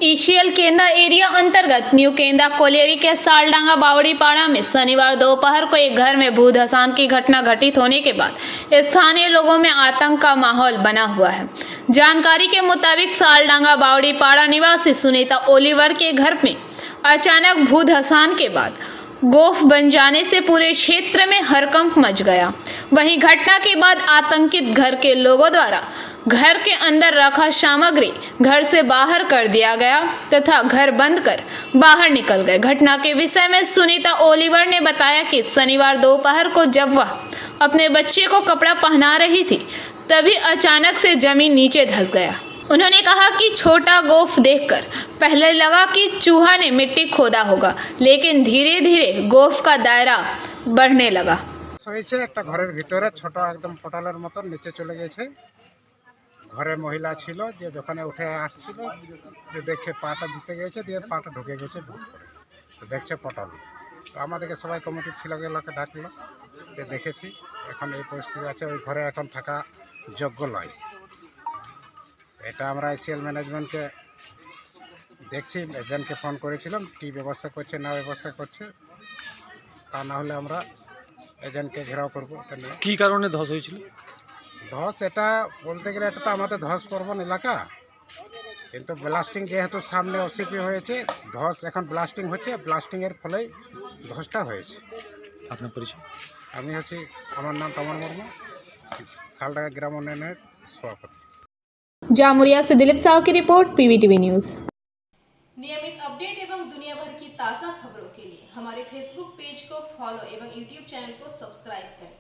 ECL केंदा area अंतर्गत new केंदा cholerae के सालडांगा बावड़ी पाड़ा में शनिवार दोपहर को एक घर में भू धसान की घटना घटित होने के बाद स्थानीय लोगों में आतंक का माहौल बना हुआ है। जानकारी के मुताबिक सालडांगा बावड़ी पाड़ा निवासी सुनीता ओलिवर के घर में अचानक भू धसान के बाद गोफ बन जाने से पूरे क्षेत्र में हड़कंप मच गया। वहीं घटना के बाद आतंकित घर के लोगों द्वारा घर के अंदर रखा सामग्री घर से बाहर कर दिया गया तथा घर बंद कर बाहर निकल गए। घटना के विषय में सुनीता ओलिवर ने बताया कि शनिवार दोपहर को जब वह अपने बच्चे को कपड़ा पहना रही थी तभी अचानक से जमीन नीचे धंस गया। उन्होंने कहा कि छोटा गोफ देखकर पहले लगा कि चूहा ने मिट्टी खोदा होगा, लेकिन धीरे धीरे गोफ का दायरा बढ़ने लगा। একটা ঘরের ভিতরে ছোট একদম পটলের মতন নিচে চলে গেছে। ঘরে মহিলা ছিল, যে দোকানে উঠে আসছিল, যে দেখছে পাটা দিতে গেছে, দিয়ে পাটা ঢুকে গেছে ভুল করে, তো দেখছে পটল। তো আমাদেরকে সবাই কমিটি ছিল গেলোকে ডাকলো, যে দেখেছি এখন এই পরিস্থিতি আছে, ওই ঘরে এখন থাকা যোগ্য নয়। এটা আমরা আইসিএল ম্যানেজমেন্টকে দেখছি, এজেন্টকে ফোন করেছিলাম কি ব্যবস্থা করছে না ব্যবস্থা করছে, তা না হলে আমরা এজেন্টকে ঘেরাও করবো। এটা নিয়ে কী কারণে ধস হয়েছিল? ধস এটা বলতে গেলে এটা তো আমাদের ধস প্রবণ এলাকা, কিন্তু ব্লাস্টিং যেহেতু সামনে ওসিপি হয়েছে, ধস এখন ব্লাস্টিং হচ্ছে, ব্লাস্টিংয়ের ফলেই ধসটা হয়েছে। আপনার পরিচয়? আমি হচ্ছি, আমার নাম তমর মুর্মু, सालडांगा ग्राम उन्नयन सभापति। जामुरिया से दिलीप साहू की रिपोर्ट, पीवीटीवी न्यूज़। नियमित अपडेट एवं दुनिया भर की ताज़ा खबरों के लिए हमारे फेसबुक पेज को फॉलो एवं यूट्यूब चैनल को सब्सक्राइब करें।